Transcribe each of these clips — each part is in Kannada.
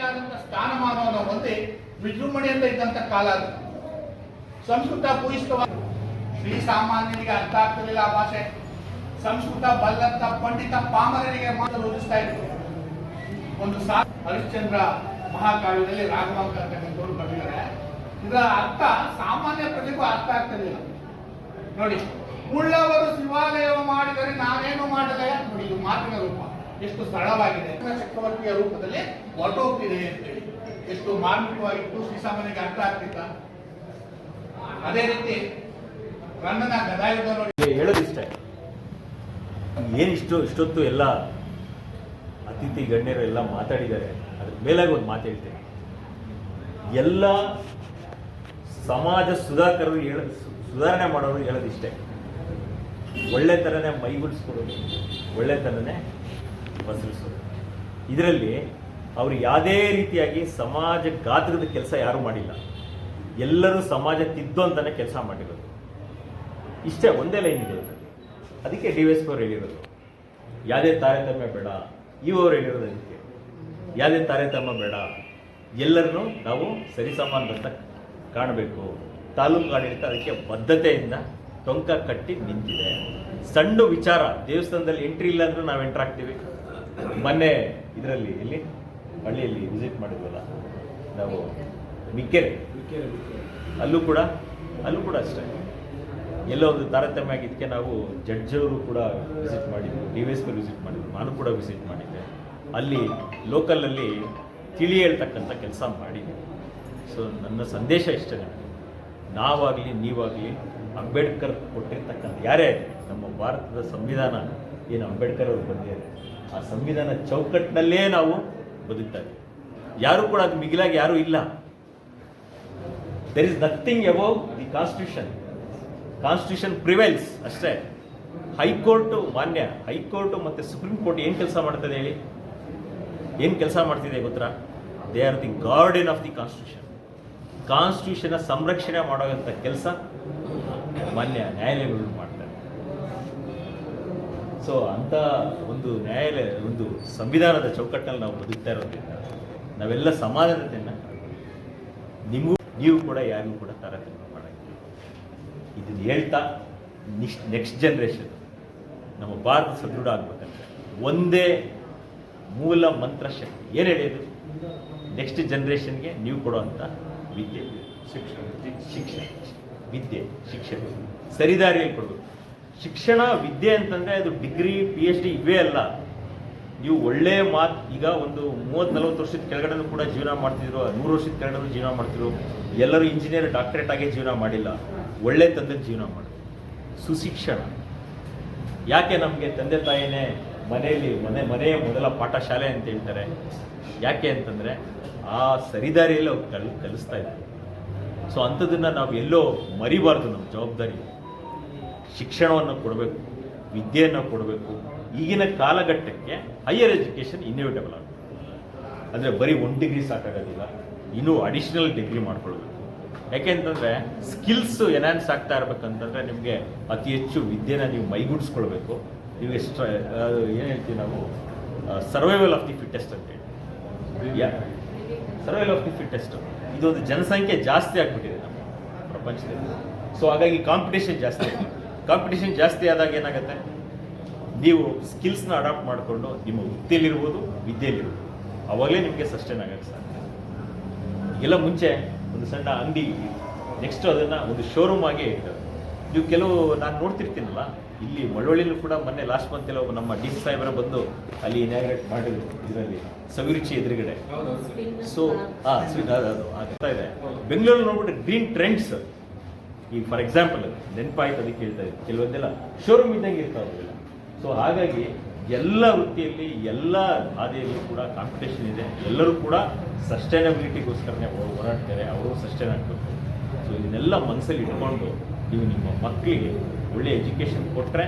ಆದಂತಹ ಸ್ಥಾನಮಾನವನ್ನು ಹೊಂದಿ ವಿಜೃಂಭಣೆಯಿಂದ ಇದ್ದಂತ ಕಾಲ ಅದು. ಸಂಸ್ಕೃತ ಭೂಯಿಷ್ಠವಾಗಿ ಶ್ರೀ ಸಾಮಾನ್ಯರಿಗೆ ಅರ್ಥ ಆಗ್ತಿರಲಿಲ್ಲ ಆ ಭಾಷೆ. ಸಂಸ್ಕೃತ ಬಲ್ಲಂತ ಪಂಡಿತ ಪಾಮರರಿಗೆ ಮಾತ್ರ ರೂಪಿಸ್ತಾ ಇತ್ತು. ಒಂದು ಹರಿಶ್ಚಂದ್ರ ಮಹಾಕಾವ್ಯದಲ್ಲಿ ರಾಘವಾಂಕ ಅಂತಕ್ಕಂಥವ್ರು ಬರೆದಿದ್ದಾರೆ. ಇದರ ಅರ್ಥ ಸಾಮಾನ್ಯ ಪ್ರಜೆಗೂ ಅರ್ಥ ಆಗ್ತಿರಲಿಲ್ಲ. ನೋಡಿ, ಉಳ್ಳವರು ಶಿವಾಲಯವ ಮಾಡಿದರೆ ನಾನೇನು ಮಾಡಲೆ. ನೋಡಿ, ಇದು ಮಾತಿನ ರೂಪ ಎಷ್ಟು ಸರಳವಾಗಿದೆ. ಚಕ್ರವರ್ತಿಯ ರೂಪದಲ್ಲಿ ಹೊರಟೋಗ್ತಿದೆ ಅಂತೇಳಿ ಎಷ್ಟು ಮಾರ್ಮಿಕವಾಗಿತ್ತು, ಶ್ರೀಸಾಮಾನ್ಯರಿಗೆ ಅರ್ಥ ಆಗ್ತಿತ್ತ. ಅದೇ ರೀತಿ ರನ್ನನ ಗದಾಯುಧ ನೋಡಿ ಹೇಳೋದಿಷ್ಟ. ಇಷ್ಟೊತ್ತು ಎಲ್ಲ ಅತಿಥಿ ಗಣ್ಯರು ಎಲ್ಲ ಮಾತಾಡಿದ್ದಾರೆ. ಅದ್ರ ಮೇಲಾಗಿ ಒಂದು ಮಾತು ಹೇಳ್ತೇನೆ. ಎಲ್ಲ ಸಮಾಜ ಸುಧಾರಣೆ ಮಾಡೋರು ಹೇಳೋದಿಷ್ಟೇ. ಒಳ್ಳೆತನನೇ ಮೈಗೂಡಿಸ್ಕೊಡೋದು, ಒಳ್ಳೆತನನೇ ಬಸರಿಸೋದು. ಇದರಲ್ಲಿ ಅವರು ಯಾವುದೇ ರೀತಿಯಾಗಿ ಸಮಾಜ ಗಾತ್ರದ ಕೆಲಸ ಯಾರೂ ಮಾಡಿಲ್ಲ. ಎಲ್ಲರೂ ಸಮಾಜ ತಿದ್ದು ಅಂತಾನೆ ಕೆಲಸ ಮಾಡಿರೋದು. ಇಷ್ಟೇ ಒಂದೇ ಲೈನ್ ಇದೆ. ಅದಕ್ಕೆ DSP ಅವರು ಹೇಳಿರೋದು ಯಾವುದೇ ತಾರತಮ್ಯ ಬೇಡ. ಅವರು ಹೇಳಿರೋದು ಅದಕ್ಕೆ ಯಾವುದೇ ತಾರತಮ್ಯ ಬೇಡ, ಎಲ್ಲರನ್ನೂ ನಾವು ಸರಿಸಮಾನದಂತ ಕಾಣಬೇಕು. ತಾಲೂಕು ಆಡಳಿತ ಅದಕ್ಕೆ ಬದ್ಧತೆಯಿಂದ ಟೊಂಕ ಕಟ್ಟಿ ನಿಂತಿದೆ. ಸಣ್ಣ ವಿಚಾರ, ದೇವಸ್ಥಾನದಲ್ಲಿ ಎಂಟ್ರಿ ಇಲ್ಲ ಅಂದ್ರೂ ನಾವು ಎಂಟ್ರ್ ಆಗ್ತೀವಿ. ಮೊನ್ನೆ ಇದರಲ್ಲಿ ಇಲ್ಲಿ ಹಳ್ಳಿಯಲ್ಲಿ ವಿಸಿಟ್ ಮಾಡಿದ್ವಲ್ಲ ನಾವು, ಮಿಕ್ಕೆರೆ, ಅಲ್ಲೂ ಕೂಡ ಅಷ್ಟೇ ಎಲ್ಲೋ ಒಂದು ತಾರತಮ್ಯ ಆಗಿದ್ದಕ್ಕೆ ನಾವು ಜಡ್ಜವರು ಕೂಡ ವಿಸಿಟ್ ಮಾಡಿದ್ವಿ, DSP ವಿಸಿಟ್ ಮಾಡಿದ್ವಿ, ನಾನು ಕೂಡ ವಿಸಿಟ್ ಮಾಡಿದ್ದೆ. ಅಲ್ಲಿ ಲೋಕಲಲ್ಲಿ ತಿಳಿ ಹೇಳ್ತಕ್ಕಂಥ ಕೆಲಸ ಮಾಡಿದ್ವಿ. ಸೊ ನನ್ನ ಸಂದೇಶ ಇಷ್ಟೇ, ನಾವಾಗಲಿ ನೀವಾಗಲಿ ಅಂಬೇಡ್ಕರ್ ಕೊಟ್ಟಿರ್ತಕ್ಕಂಥ ಯಾರೇ ನಮ್ಮ ಭಾರತದ ಸಂವಿಧಾನ ಏನು ಅಂಬೇಡ್ಕರ್ ಅವರು ಬಂದಿದ್ದಾರೆ, ಆ ಸಂವಿಧಾನ ಚೌಕಟ್ಟಿನಲ್ಲೇ ನಾವು ಬದುಕ್ತಾ ಇದ್ದೀವಿ. ಯಾರು ಕೂಡ ಅದು ಮಿಗಿಲಾಗಿ ಯಾರೂ ಇಲ್ಲ. There is nothing above the constitution prevails ಅಷ್ಟೇ. ಹೈಕೋರ್ಟು ಮಾನ್ಯ, ಹೈಕೋರ್ಟು ಮತ್ತು ಸುಪ್ರೀಂ ಕೋರ್ಟ್ ಏನು ಕೆಲಸ ಮಾಡ್ತದೆ ಹೇಳಿ? ಏನು ಕೆಲಸ ಮಾಡ್ತಿದೆ ಗೊತ್ತಾ? They are the guardian of the constitution ಸಂರಕ್ಷಣೆ ಮಾಡೋಂಥ ಕೆಲಸ ಮಾನ್ಯ ನ್ಯಾಯಾಲಯಗಳು ಮಾಡ್ತಾರೆ. ಸೊ ಅಂಥ ಒಂದು ನ್ಯಾಯಾಲಯ, ಒಂದು ಸಂವಿಧಾನದ ಚೌಕಟ್ಟಿನಲ್ಲಿ ನಾವು ಬದುಕ್ತಾ ಇರೋದ್ರಿಂದ ನಾವೆಲ್ಲ ಸಮಾನತೆಯನ್ನು, ನೀವು ಕೂಡ ಯಾರಿಗೂ ಕೂಡ ತಾರತಮ್ಯ ಮಾಡೋಂಗಿಲ್ಲ. ಇದನ್ನು ಹೇಳ್ತಾ ನೆಕ್ಸ್ಟ್ ಜನ್ರೇಷನ್ ನಮ್ಮ ಭಾರತ ಸದೃಢ ಆಗ್ಬೇಕಂದ್ರೆ ಒಂದೇ ಮೂಲ ಮಂತ್ರ ಶಕ್ತಿ ಏನು ಹೇಳಿದ್ರು? ನೆಕ್ಸ್ಟ್ ಜನ್ರೇಷನ್ಗೆ ನೀವು ಕೊಡುವಂಥ ವಿದ್ಯೆ, ಶಿಕ್ಷಣ, ವಿದ್ಯೆ, ಶಿಕ್ಷಣ ಸರಿದಾರಿಯಲ್ಲಿ ಕೊಡಬೇಕು. ಶಿಕ್ಷಣ, ವಿದ್ಯೆ ಅಂತಂದರೆ ಅದು ಡಿಗ್ರಿ, PhD ಇವೇ ಅಲ್ಲ. ನೀವು ಒಳ್ಳೆಯ ಮಾತು, ಈಗ ಒಂದು 30-40 ವರ್ಷದ ಕೆಳಗಡೆನೂ ಕೂಡ ಜೀವನ ಮಾಡ್ತಿದ್ರು, 100 ವರ್ಷದ ಕೆಳಗಡೆ ಜೀವನ ಮಾಡ್ತಿದ್ರು. ಎಲ್ಲರೂ ಇಂಜಿನಿಯರ್, ಡಾಕ್ಟರೇಟ್ ಆಗೇ ಜೀವನ ಮಾಡಿಲ್ಲ, ಒಳ್ಳೆ ತಂದೆ ಜೀವನ ಮಾಡಿ. ಸುಶಿಕ್ಷಣ ಯಾಕೆ ನಮಗೆ ತಂದೆ ತಾಯಿನೇ ಮನೆಯಲ್ಲಿ ಮನೆಯ ಮೊದಲ ಪಾಠಶಾಲೆ ಅಂತ ಹೇಳ್ತಾರೆ? ಯಾಕೆ ಅಂತಂದರೆ ಆ ಸರಿದಾರಿಯಲ್ಲಿ ಅವ್ರು ಕಲಿಸ್ತಾ ಇದ್ದಾರೆ. ಸೊ ಅಂಥದ್ದನ್ನು ನಾವು ಎಲ್ಲೋ ಮರಿಬಾರ್ದು. ನಮ್ಮ ಜವಾಬ್ದಾರಿ ಶಿಕ್ಷಣವನ್ನು ಕೊಡಬೇಕು, ವಿದ್ಯೆಯನ್ನು ಕೊಡಬೇಕು. ಈಗಿನ ಕಾಲಘಟ್ಟಕ್ಕೆ ಹೈಯರ್ ಎಜುಕೇಷನ್ ಇನ್ಎವಿಟಬಲ್ ಆಗುತ್ತೆ. ಅಂದರೆ ಬರೀ 1 ಡಿಗ್ರಿ ಸಾಕಾಗೋದಿಲ್ಲ, ಇನ್ನೂ ಅಡಿಷ್ನಲ್ ಡಿಗ್ರಿ ಮಾಡ್ಕೊಳ್ಬೇಕು. ಯಾಕೆಂತಂದರೆ ಸ್ಕಿಲ್ಸ್ ಎನ್ಹಾನ್ಸ್ ಆಗ್ತಾ ಇರಬೇಕಂತಂದರೆ ನಿಮಗೆ ಅತಿ ಹೆಚ್ಚು ವಿದ್ಯೆನ ನೀವು ಮೈಗೂಡಿಸ್ಕೊಳ್ಬೇಕು. ನೀವು ಏನು ಹೇಳ್ತೀವಿ ನಾವು, ಸರ್ವೈವಲ್ ಆಫ್ ದಿ ಫಿಟ್ಟೆಸ್ಟ್ ಅಂತೇಳಿ. ಸರ್ವೈವಲ್ ಆಫ್ ದಿ ಫಿಟ್ಟೆಸ್ಟ್ ಇದೊಂದು ಜನಸಂಖ್ಯೆ ಜಾಸ್ತಿ ಆಗಿಬಿಟ್ಟಿದೆ ನಮ್ಮ ಪ್ರಪಂಚದಲ್ಲಿ. ಸೊ ಹಾಗಾಗಿ ಕಾಂಪಿಟೇಷನ್ ಜಾಸ್ತಿ ಆದಾಗ ಏನಾಗುತ್ತೆ, ನೀವು ಸ್ಕಿಲ್ಸ್ನ ಅಡಾಪ್ಟ್ ಮಾಡಿಕೊಂಡು ನಿಮ್ಮ ವೃತ್ತಿಯಲ್ಲಿರ್ಬೋದು, ವಿದ್ಯೆಯಲ್ಲಿರ್ಬೋದು, ಅವಾಗಲೇ ನಿಮಗೆ ಸಸ್ಟೈನ್ ಆಗೋಕ್ಕೆ ಸಾಧ್ಯ. ಎಲ್ಲ ಮುಂಚೆ ಒಂದು ಸಣ್ಣ ಅಂಗಡಿ, ನೆಕ್ಸ್ಟ್ ಅದನ್ನು ಒಂದು ಶೋರೂಮ್ ಆಗಿ ಇರ್ತದೆ. ನೀವು ಕೆಲವು ನಾನು ನೋಡ್ತಿರ್ತೀನಲ್ಲ, ಇಲ್ಲಿ ಮಳವಳ್ಳಿಲೂ ಕೂಡ ಮೊನ್ನೆ ಲಾಸ್ಟ್ ಮಂತೆಲ್ಲ ಒಬ್ಬ ನಮ್ಮ DC ಸಾಹೇಬರ ಬಂದು ಅಲ್ಲಿ ಇನಾಗ್ರೇಟ್ ಮಾಡಿದ್ರು, ಇದರಲ್ಲಿ ಸವಿರುಚಿ ಎದುರುಗಡೆ. ಸೊ ಅದು ಆಗ್ತಾ ಇದೆ. ಬೆಂಗಳೂರಲ್ಲಿ ನೋಡ್ಬಿಟ್ಟು ಗ್ರೀನ್ ಟ್ರೆಂಡ್ಸ್, ಈಗ ಫಾರ್ ಎಕ್ಸಾಂಪಲ್ ನೆನಪಾಯ್ತು, ಅದಕ್ಕೆ ಹೇಳ್ತಾ ಇದ್ದೆ, ಕೆಲವೊಂದೆಲ್ಲ ಶೋರೂಮ್ ಇದ್ದಂಗೆ ಇರ್ತಾವೆ. ಸೊ ಹಾಗಾಗಿ ಎಲ್ಲ ವೃತ್ತಿಯಲ್ಲಿ, ಎಲ್ಲ ಹಾದಿಯಲ್ಲಿ ಕೂಡ ಕಾಂಪಿಟೇಷನ್ ಇದೆ. ಎಲ್ಲರೂ ಕೂಡ ಸಸ್ಟೈನಬಿಲಿಟಿಗೋಸ್ಕರನೇ ಹೋರಾಡ್ತಾರೆ, ಅವರು ಸಸ್ಟೈನ್ ಆಗಬೇಕು. ಸೊ ಇದನ್ನೆಲ್ಲ ಮನಸ್ಸಲ್ಲಿ ಇಟ್ಕೊಂಡು ನೀವು ನಿಮ್ಮ ಮಕ್ಕಳಿಗೆ ಒಳ್ಳೆಯ ಎಜುಕೇಷನ್ ಕೊಟ್ಟರೆ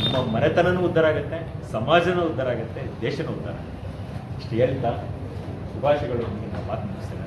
ನಿಮ್ಮ ಮನೆತನನೂ ಉದ್ಧಾರ ಆಗುತ್ತೆ, ಸಮಾಜನೂ ಉದ್ಧಾರ ಆಗುತ್ತೆ, ದೇಶನೂ ಉದ್ಧಾರ ಆಗುತ್ತೆ. ಇಷ್ಟು ಹೇಳ್ತಾ ಶುಭಾಶಯಗಳು. ಮಾತು ಮುಗಿಸ್ತೇನೆ.